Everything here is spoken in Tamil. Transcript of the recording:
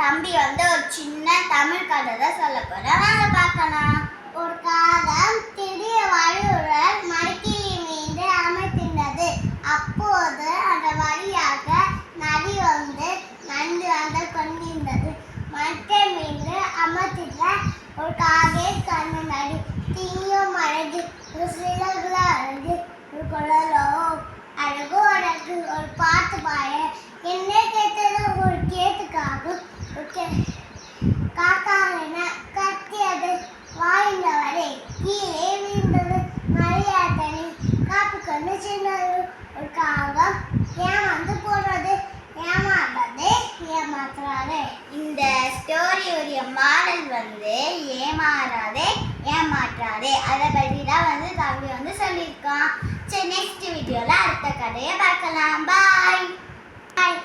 தம்பி ஒரு சின்ன தமிழ் கதை தான் சொல்ல போறேன். வாங்க பார்க்கலாம். ஒரு காகம் திடீர் வழியுடன் மடிக்கிளி மீது அமர்த்தினது. அப்போது அந்த வழியாக நதி நன்கு கொண்டிருந்தது. மட்டை மீது அமர்த்தில ஒரு காகை கண்ணு நடி தீயும் அழகு, ஒரு சிலகுல அழகு, ஒரு குழலோ அழகு அழகு, ஒரு பாட்டு பாய என்ன கேட்டது ஒரு கேட்டுக்காகும். காக்கா என கத்தியது வாய்ந்தவரை கீழே வீழ்ந்தது. மரியாதனி காப்பு கொண்டு சின்னது. ஒரு காகம் ஏமாந்து போடுறது, ஏமாறாதே ஏமாற்றாதே. இந்த ஸ்டோரியுடைய மாடல் ஏமாறாதே ஏமாற்றாதே, அதை பற்றி தான் தம்பி சொல்லியிருக்கான். சரி, நெக்ஸ்ட் வீடியோவில் அடுத்த கதையை பார்க்கலாம். பாய் பாய்.